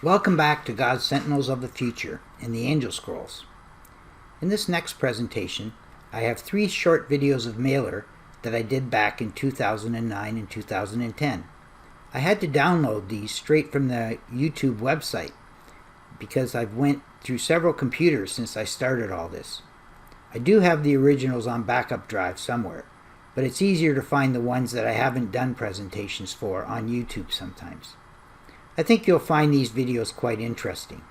Welcome back to God's Sentinels of the Future in the Angel Scrolls. In this next presentation, I have 3 short videos of Maylor that I did back in 2009 and 2010. I had to download these straight from the YouTube website because I've went through several computers since I started all this. I do have the originals on backup drive somewhere, but it's easier to find the ones that I haven't done presentations for on YouTube sometimes. I think you'll find these videos quite interesting,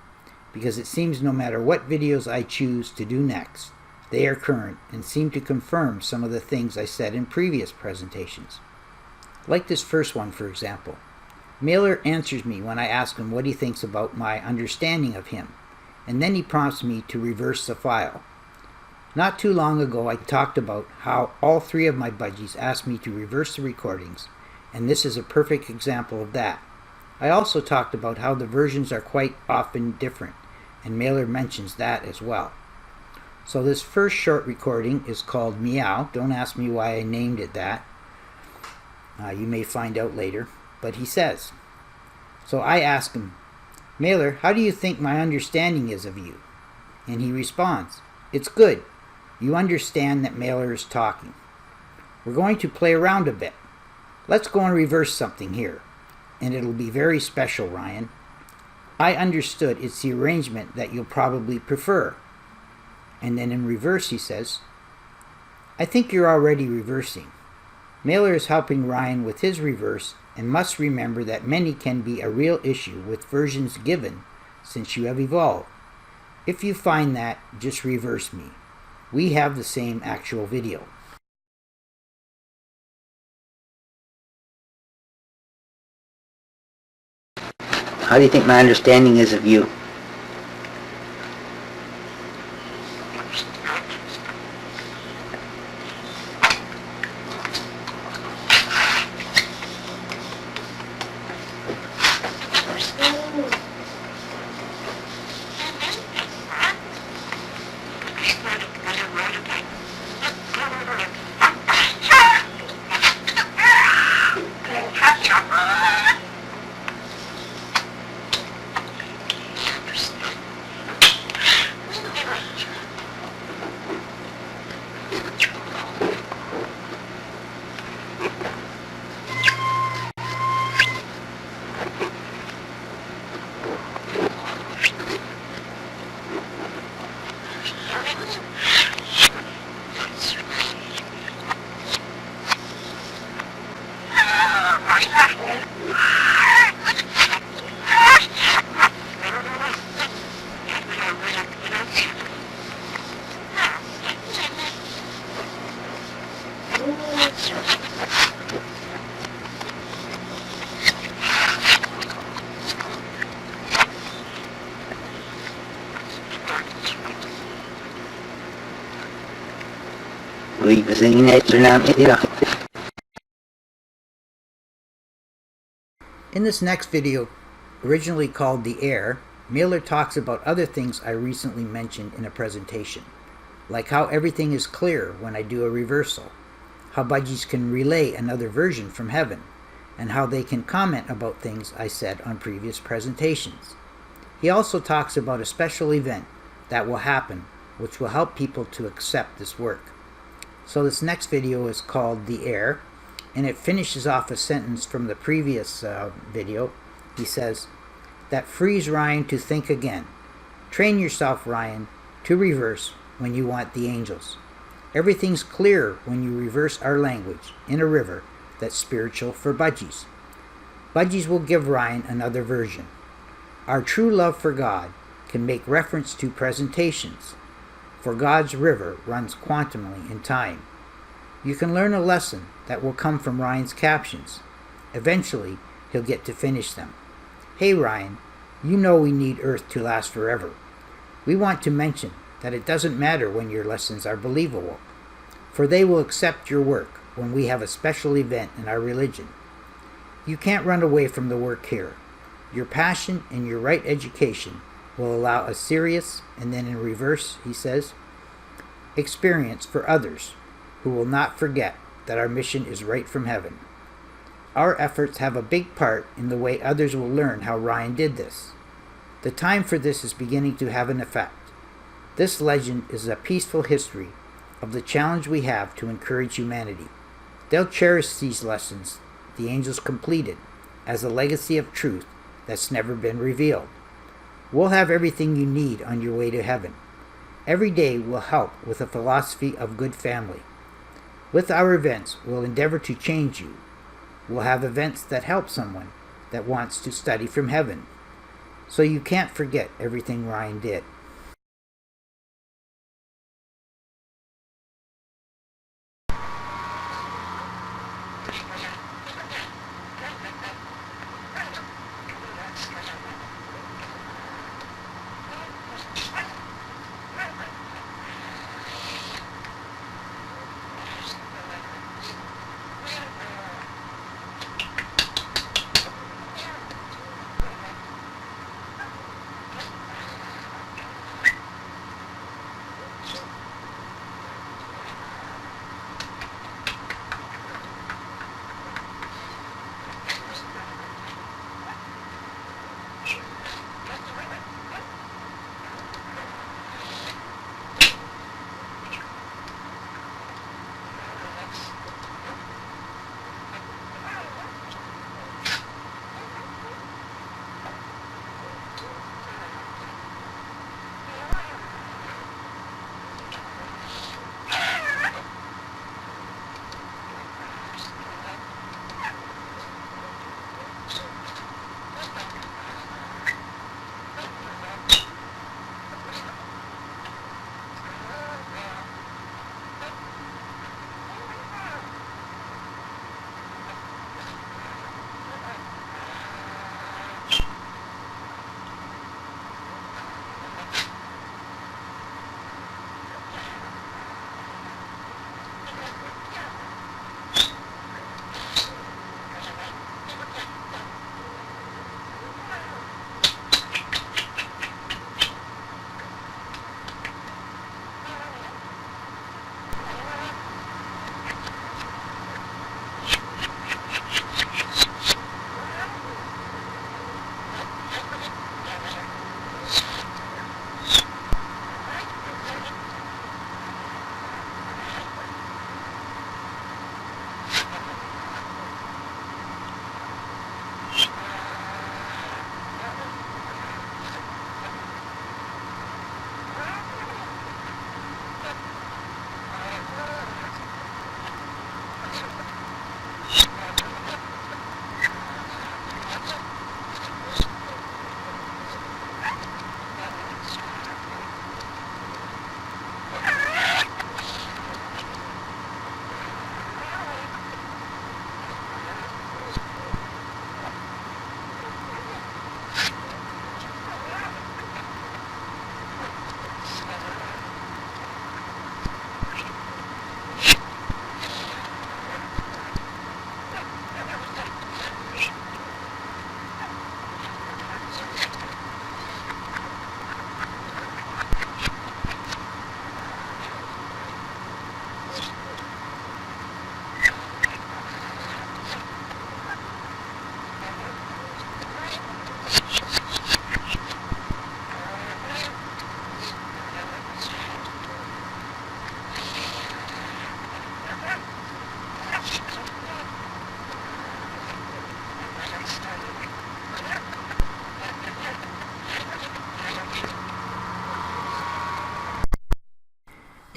because it seems no matter what videos I choose to do next, they are current and seem to confirm some of the things I said in previous presentations. Like this first one, for example. Maylor answers me when I ask him what he thinks about my understanding of him, and then he prompts me to reverse the file. Not too long ago I talked about how all 3 of my budgies asked me to reverse the recordings, and this is a perfect example of that. I also talked about how the versions are quite often different, and Maylor mentions that as well. So this first short recording is called Meow. Don't ask me why I named it that. You may find out later. But he says, so I ask him, Maylor, how do you think my understanding is of you? And he responds, it's good. You understand that Maylor is talking. We're going to play around a bit. Let's go and reverse something here. And it'll be very special, Ryan. I understood it's the arrangement that you'll probably prefer. And then in reverse he says, I think you're already reversing. Maylor is helping Ryan with his reverse and must remember that many can be a real issue with versions given since you have evolved. If you find that, just reverse me. We have the same actual video. How do you think my understanding is of you? In this next video, originally called The Air, Maylor talks about other things I recently mentioned in a presentation, like how everything is clear when I do a reversal, how budgies can relay another version from heaven, and how they can comment about things I said on previous presentations. He also talks about a special event that will happen which will help people to accept this work. So this next video is called The Air, and it finishes off a sentence from the previous video. He says, that frees Ryan to think again. Train yourself, Ryan, to reverse when you want the angels. Everything's clear when you reverse our language in a river that's spiritual for budgies. Budgies will give Ryan another version. Our true love for God can make reference to presentations, for God's river runs quantumly in time. You can learn a lesson that will come from Ryan's captions. Eventually, he'll get to finish them. Hey Ryan, you know we need Earth to last forever. We want to mention that it doesn't matter when your lessons are believable, for they will accept your work when we have a special event in our religion. You can't run away from the work here. Your passion and your right education will allow a serious, and then in reverse, he says, experience for others who will not forget that our mission is right from heaven. Our efforts have a big part in the way others will learn how Ryan did this. The time for this is beginning to have an effect. This legend is a peaceful history of the challenge we have to encourage humanity. They'll cherish these lessons the angels completed as a legacy of truth that's never been revealed. We'll have everything you need on your way to heaven. Every day will help with a philosophy of good family. With our events, we'll endeavor to change you. We'll have events that help someone that wants to study from heaven. So you can't forget everything Ryan did.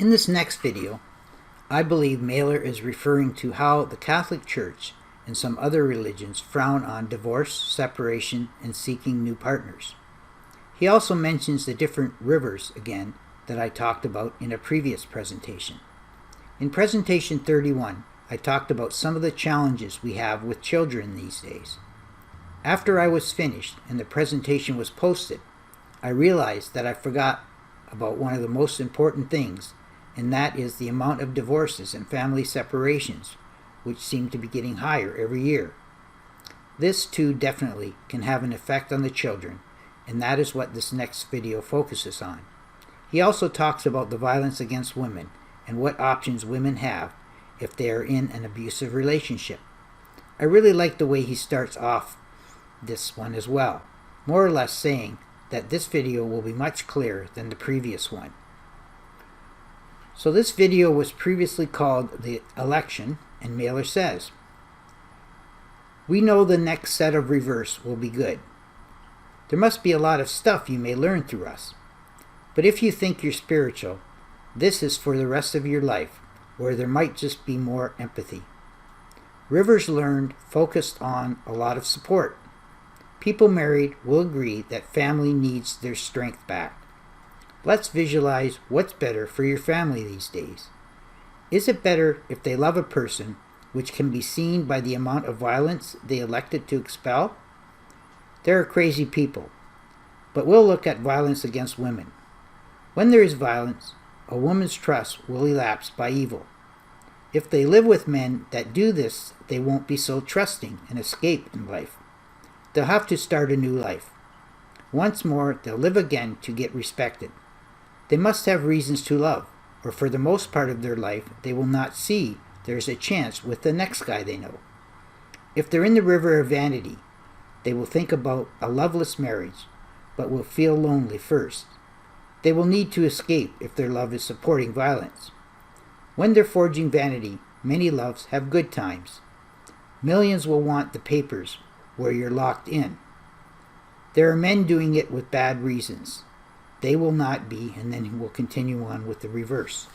In this next video, I believe Maylor is referring to how the Catholic Church and some other religions frown on divorce, separation, and seeking new partners. He also mentions the different rivers again that I talked about in a previous presentation. In presentation 31, I talked about some of the challenges we have with children these days. After I was finished and the presentation was posted, I realized that I forgot about one of the most important things, and that is the amount of divorces and family separations, which seem to be getting higher every year. This too definitely can have an effect on the children, and that is what this next video focuses on. He also talks about the violence against women and what options women have if they are in an abusive relationship. I really like the way he starts off this one as well, more or less saying that this video will be much clearer than the previous one. So this video was previously called The Election, and Maylor says, "We know the next set of reverse will be good. There must be a lot of stuff you may learn through us. But if you think you're spiritual, this is for the rest of your life, where there might just be more empathy. Rivers learned focused on a lot of support. People married will agree that family needs their strength back. Let's visualize what's better for your family these days. Is it better if they love a person, which can be seen by the amount of violence they elected to expel? There are crazy people, but we'll look at violence against women. When there is violence, a woman's trust will elapse by evil. If they live with men that do this, they won't be so trusting and escape in life. They'll have to start a new life. Once more, they'll live again to get respected. They must have reasons to love, or for the most part of their life, they will not see there's a chance with the next guy they know. If they're in the river of vanity, they will think about a loveless marriage, but will feel lonely first. They will need to escape if their love is supporting violence. When they're forging vanity, many loves have good times. Millions will want the papers where you're locked in. There are men doing it with bad reasons. They will not be, and then we'll continue on with the reverse.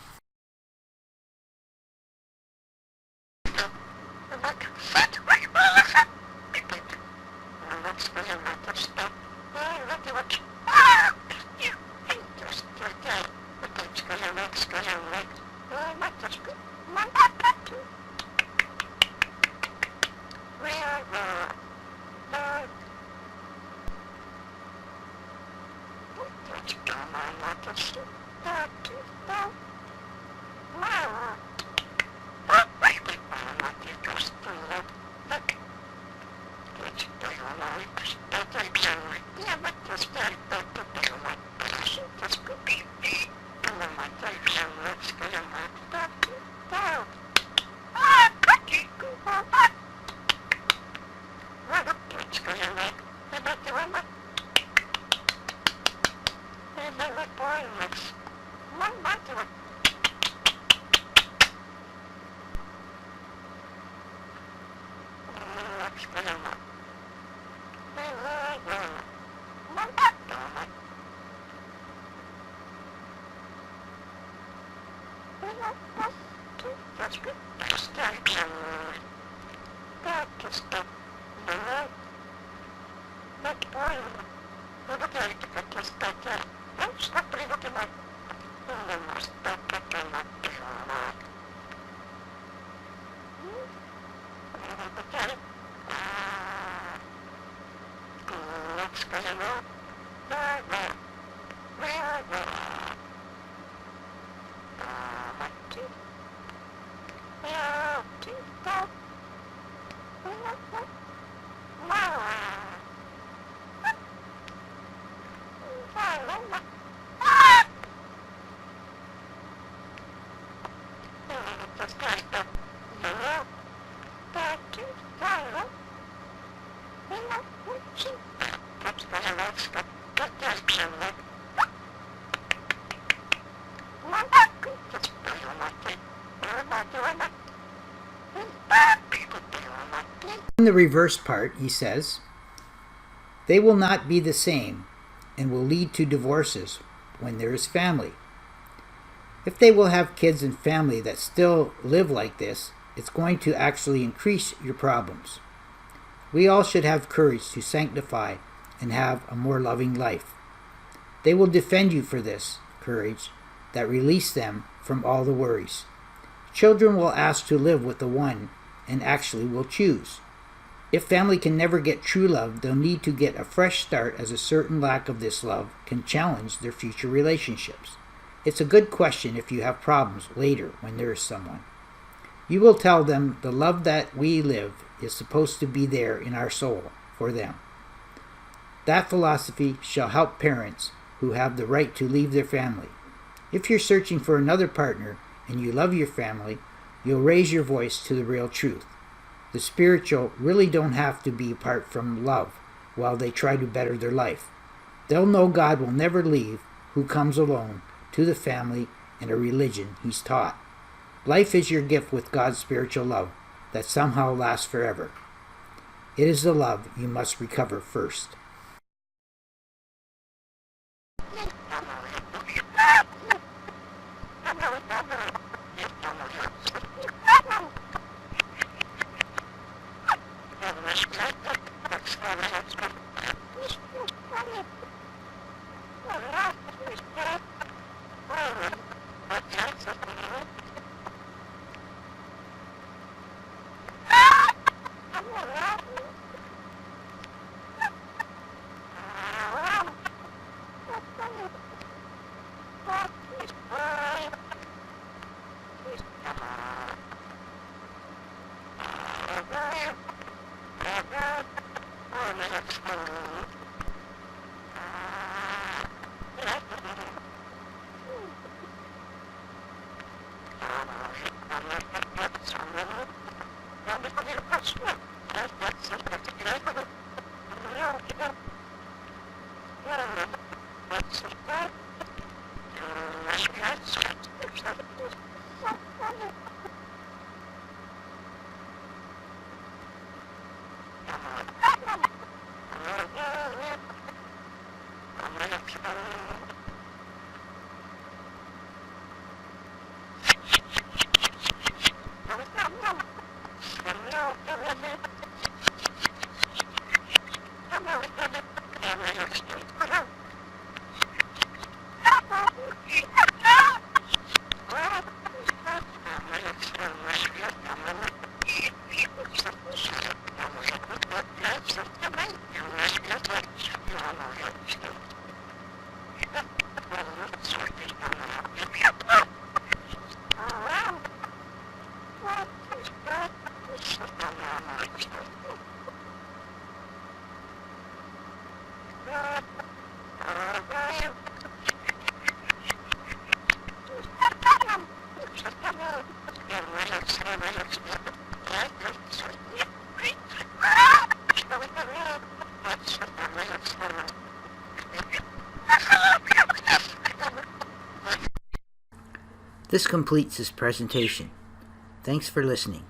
In the reverse part, he says, they will not be the same and will lead to divorces when there is family. If they will have kids and family that still live like this, it's going to actually increase your problems. We all should have courage to sanctify and have a more loving life. They will defend you for this courage that release them from all the worries. Children will ask to live with the one and actually will choose. If family can never get true love, they'll need to get a fresh start, as a certain lack of this love can challenge their future relationships. It's a good question if you have problems later when there is someone. You will tell them the love that we live is supposed to be there in our soul for them. That philosophy shall help parents who have the right to leave their family. If you're searching for another partner and you love your family, you'll raise your voice to the real truth. The spiritual really don't have to be apart from love while they try to better their life. They'll know God will never leave who comes alone to the family and a religion he's taught. Life is your gift with God's spiritual love that somehow lasts forever. It is the love you must recover first. This completes this presentation. Thanks for listening.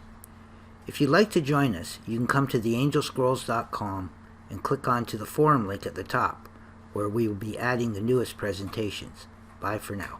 If you'd like to join us, you can come to theangelscrolls.com and click onto the forum link at the top, where we will be adding the newest presentations. Bye for now.